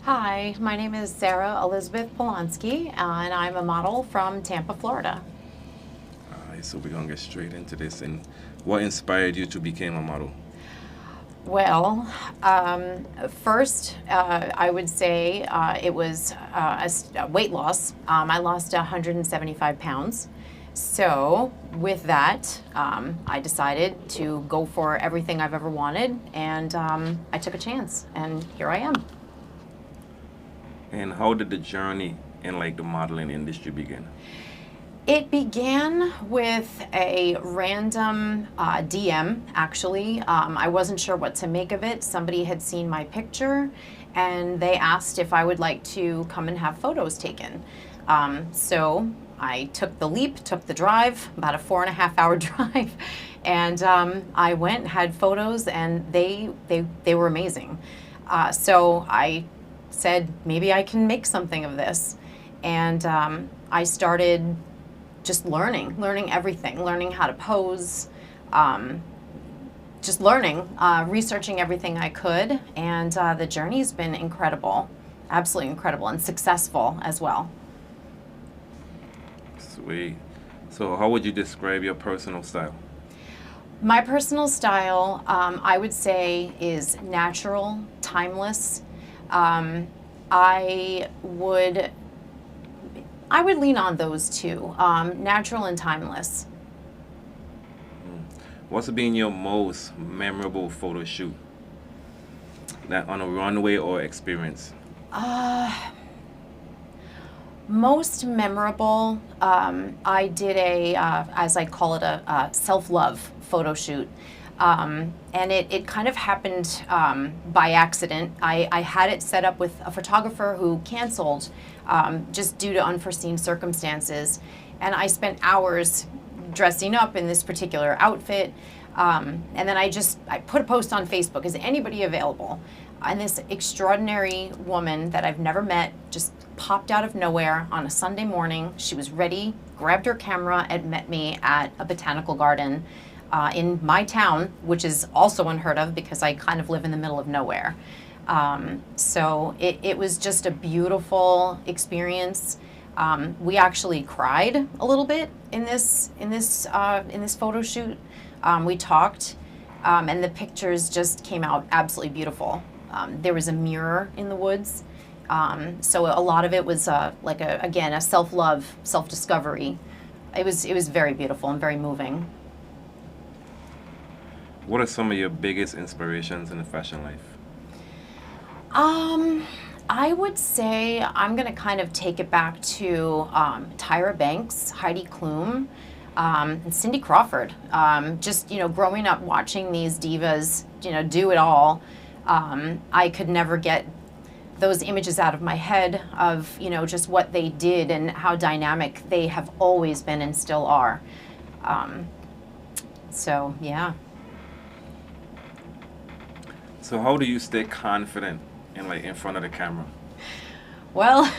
Hi, my name is Sarah Elizabeth Polanski, and I'm a model from Tampa, Florida. All right, so we're gonna get straight into this. And what inspired you to become a model? Well, first, I would say it was weight loss. I lost 175 pounds. So, with that, I decided to go for everything I've ever wanted, and I took a chance, and here I am. And how did the journey in like the modeling industry begin? It began with a random DM, actually. I wasn't sure what to make of it. Somebody had seen my picture and they asked if I would like to come and have photos taken. So I took the leap, took the drive, about a 4.5 hour drive, and I went, had photos, and they were amazing. So I said, maybe I can make something of this. And I started just learning everything, learning how to pose, just learning, researching everything I could, and the journey's been incredible, absolutely incredible, and successful as well. Sweet. So how would you describe your personal style? My personal style, I would say, is natural, timeless. Um, I would I would lean on those two, natural and timeless. What's been your most memorable photo shoot? That on a runway or experience? Uh, Most memorable, I did as I call it, a self-love photo shoot. And it kind of happened by accident. I had it set up with a photographer who canceled just due to unforeseen circumstances. And I spent hours dressing up in this particular outfit. And then I put a post on Facebook, is anybody available? And this extraordinary woman that I've never met just popped out of nowhere on a Sunday morning. She was ready, grabbed her camera, and met me at a botanical garden in my town, which is also unheard of because I kind of live in the middle of nowhere. So it was just a beautiful experience. We actually cried a little bit in this photo shoot. We talked, and the pictures just came out absolutely beautiful. There was a mirror in the woods, so a lot of it was like again a self-love, self-discovery. It was very beautiful and very moving. What are some of your biggest inspirations in the fashion life? Um, I would say I'm going to kind of take it back to Tyra Banks, Heidi Klum, and Cindy Crawford. Just, growing up watching these divas, do it all, I could never get those images out of my head of, just what they did and how dynamic they have always been and still are. Um, so, yeah. So how do you stay confident in front of the camera? Well,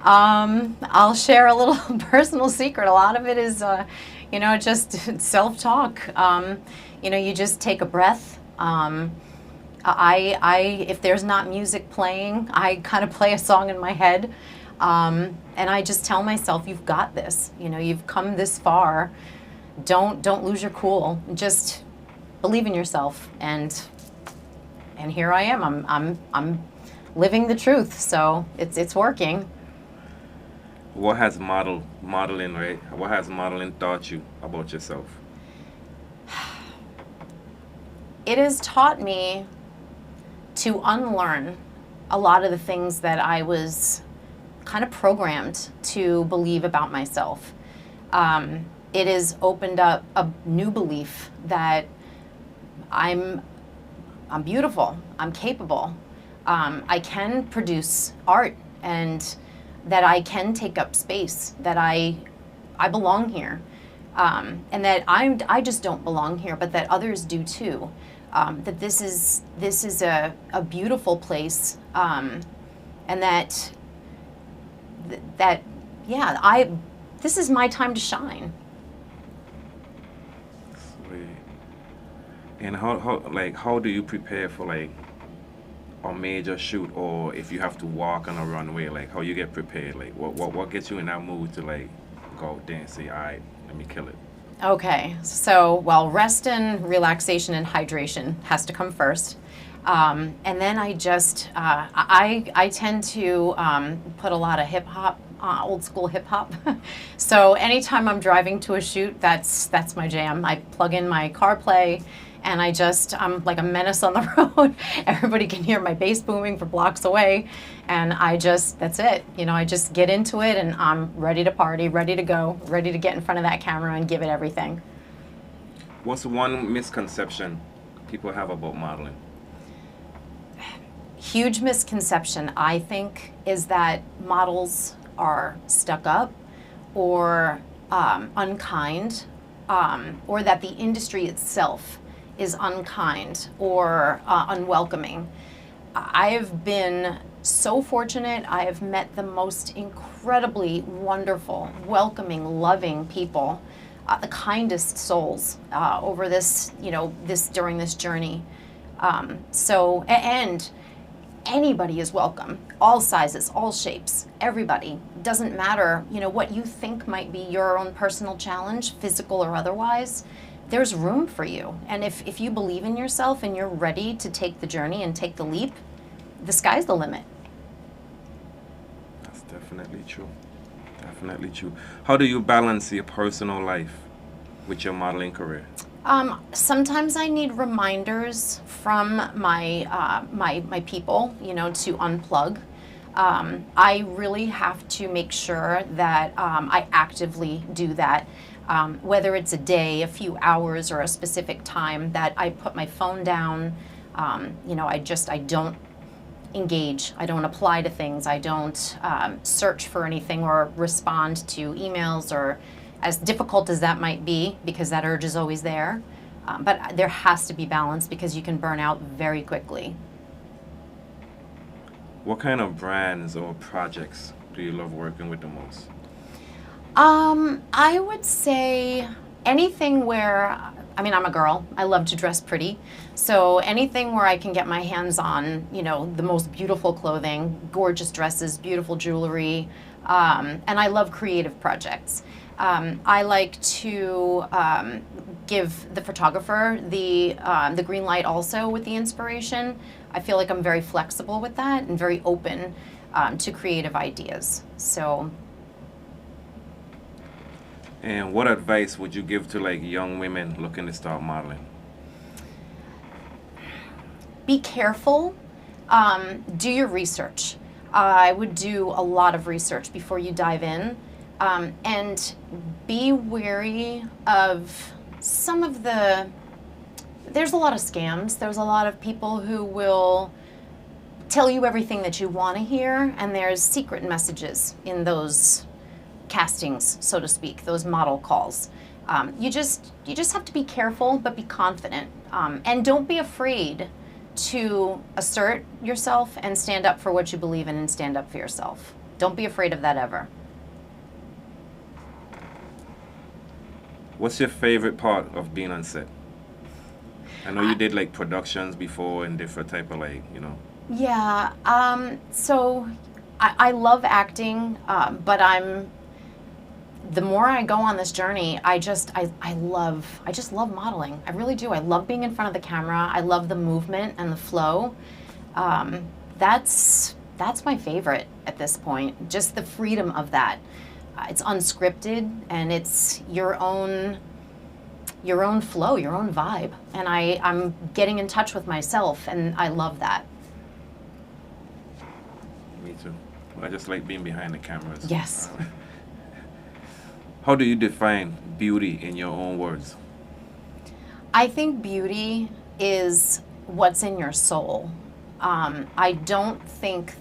I'll share a little personal secret. A lot of it is, just self-talk. You just take a breath. If there's not music playing, I kind of play a song in my head, and I just tell myself, "You've got this. You've come this far. Don't lose your cool. Just believe in yourself." And here I am. I'm living the truth. So it's working. What has modeling, right? What has modeling taught you about yourself? It has taught me to unlearn a lot of the things that I was kind of programmed to believe about myself. It has opened up a new belief that I'm I'm beautiful, I'm capable, I can produce art, and that I can take up space, that I belong here, and that I just don't belong here, but that others do too. That this is a beautiful place, and that yeah, I this is my time to shine. Sweet. And how do you prepare for like a major shoot, or if you have to walk on a runway, like how you get prepared, like what gets you in that mood to like go out there and say, all right, let me kill it? Okay, so well, rest and relaxation and hydration has to come first. And then I tend to put a lot of hip hop, old school hip hop. So anytime I'm driving to a shoot, that's my jam. I plug in my CarPlay, and I'm like a menace on the road. Everybody can hear my bass booming for blocks away, and that's it. You know, I just get into it, and I'm ready to party, ready to go, ready to get in front of that camera and give it everything. What's one misconception people have about modeling? Huge misconception, I think, is that models are stuck up or unkind, or that the industry itself is unkind or unwelcoming. I have been so fortunate. I have met the most incredibly wonderful, welcoming, loving people, the kindest souls over this, during this journey. And anybody is welcome, all sizes, all shapes, everybody. Doesn't matter, what you think might be your own personal challenge, physical or otherwise. There's room for you. And if you believe in yourself and you're ready to take the journey and take the leap, the sky's the limit. That's definitely true. Definitely true. How do you balance your personal life with your modeling career? Sometimes I need reminders from my people, to unplug. I really have to make sure that I actively do that, whether it's a day, a few hours, or a specific time, that I put my phone down. I don't engage. I don't apply to things. I don't search for anything or respond to emails, or as difficult as that might be, because that urge is always there. But there has to be balance, because you can burn out very quickly. What kind of brands or projects do you love working with the most? I would say anything where, I'm a girl. I love to dress pretty. So anything where I can get my hands on, the most beautiful clothing, gorgeous dresses, beautiful jewelry, and I love creative projects. I like to give the photographer the green light also with the inspiration. I feel like I'm very flexible with that and very open to creative ideas. So. And what advice would you give to like young women looking to start modeling? Be careful. Do your research. I would do a lot of research before you dive in. And be wary of some of there's a lot of scams. There's a lot of people who will tell you everything that you want to hear, and there's secret messages in those castings, so to speak, those model calls. You just have to be careful, but be confident. And don't be afraid to assert yourself and stand up for what you believe in and stand up for yourself. Don't be afraid of that ever. What's your favorite part of being on set? I know you did like productions before and different type of Yeah, so I love acting, but the more I go on this journey, I just love modeling. I really do. I love being in front of the camera. I love the movement and the flow. That's my favorite at this point. Just the freedom of that. It's unscripted, and it's your own flow, your own vibe. And I'm getting in touch with myself, and I love that. Me too. I just like being behind the cameras. Yes. How do you define beauty in your own words? I think beauty is what's in your soul. I don't think,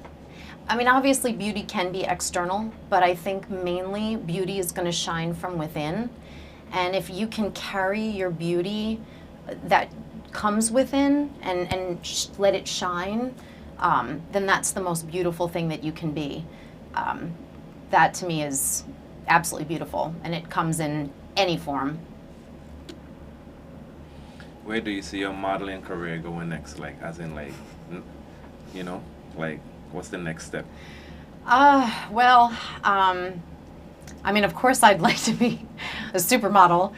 obviously beauty can be external, but I think mainly beauty is going to shine from within. And if you can carry your beauty that comes within and let it shine, then that's the most beautiful thing that you can be. That to me is absolutely beautiful, and it comes in any form. Where do you see your modeling career going next? Like, as in like you know, like what's the next step? Well, I mean, of course, I'd like to be a supermodel.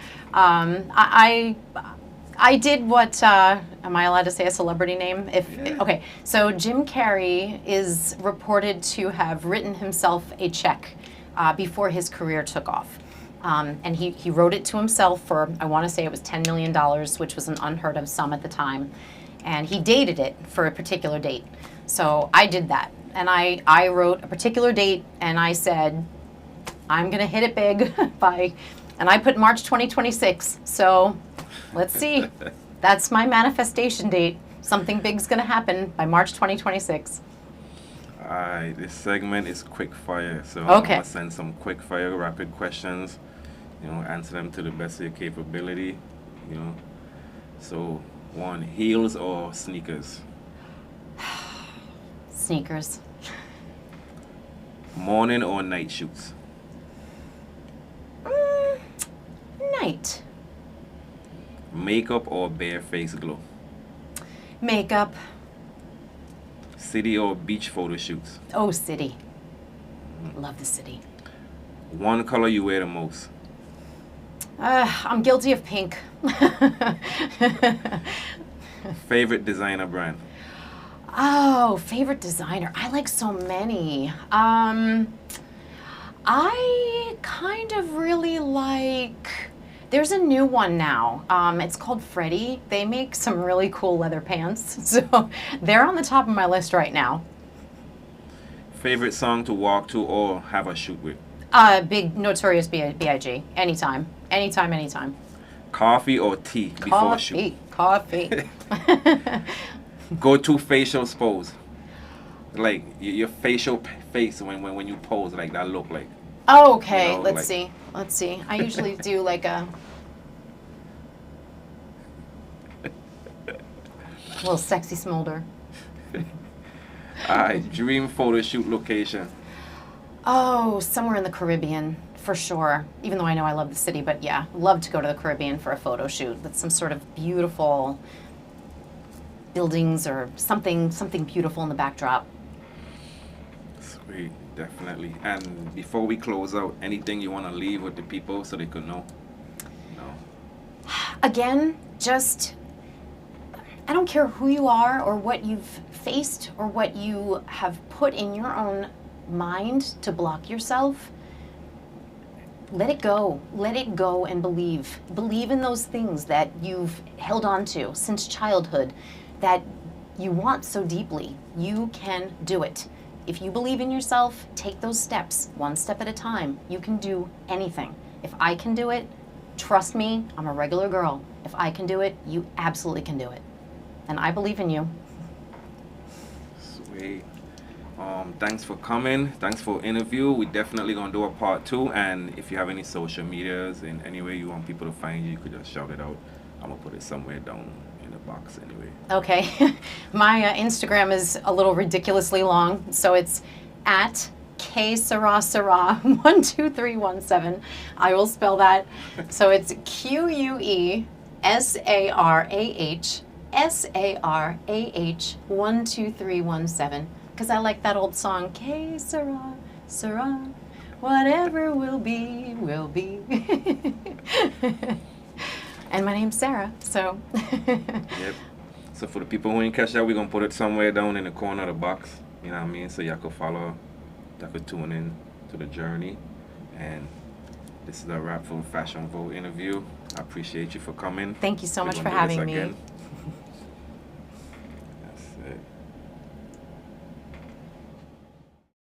I did what, am I allowed to say a celebrity name? Yeah. Okay, so Jim Carrey is reported to have written himself a check before his career took off. And he wrote it to himself for, I want to say it was $10 million, which was an unheard of sum at the time. And he dated it for a particular date. So I did that. And I wrote a particular date and I said, I'm going to hit it big and I put March 2026. So let's see. That's my manifestation date. Something big's going to happen by March 2026. Alright, this segment is quick fire. So Okay. I'm going to send some quick fire, rapid questions. You know, answer them to the best of your capability. You know. So, one, heels or sneakers? Sneakers. Morning or night shoots? Night. Makeup or bare face glow? Makeup. City or beach photo shoots? Oh, city. Love the city. One color you wear the most? I'm guilty of pink. Favorite designer brand? Oh, favorite designer. I like so many. I kind of really like. There's a new one now. It's called Freddie. They make some really cool leather pants. So they're on the top of my list right now. Favorite song to walk to or have a shoot with? Big Notorious B.I.G. Anytime. Anytime, anytime. Coffee or tea before a shoot? Coffee. Go-to facial pose. Like your facial face when you pose, like that look like. Oh, okay. You know, Let's like- see. Let's see. I usually do like a little sexy smolder. Alright, dream photo shoot location. Oh, somewhere in the Caribbean, for sure. Even though I know I love the city, but yeah, love to go to the Caribbean for a photo shoot with some sort of beautiful buildings or something beautiful in the backdrop. Sweet, definitely. And before we close out, anything you want to leave with the people so they could know? No. Again, just I don't care who you are or what you've faced or what you have put in your own mind to block yourself. Let it go. Let it go and believe. Believe in those things that you've held on to since childhood that you want so deeply. You can do it. If you believe in yourself, take those steps, one step at a time. You can do anything. If I can do it, trust me, I'm a regular girl. If I can do it, you absolutely can do it. And I believe in you. Sweet. Thanks for coming. Thanks for interview. We definitely gonna do a part 2. And if you have any social medias in any way you want people to find you, you could just shout it out. I'm gonna put it somewhere down in the box anyway. Okay. My Instagram is a little ridiculously long, so it's at KSarah12317. I will spell that. So it's QUESARAHSARAH12317. Because I like that old song, K Sarah, Sarah, whatever will be, will be. And my name's Sarah, so. Yep. So for the people who ain't catch that, we're gonna put it somewhere down in the corner of the box. You know what I mean? So y'all could follow, y'all could tune in to the journey. And this is a wrap for Fashion Vogue interview. I appreciate you for coming. Thank you so We're much gonna for do this having me. again.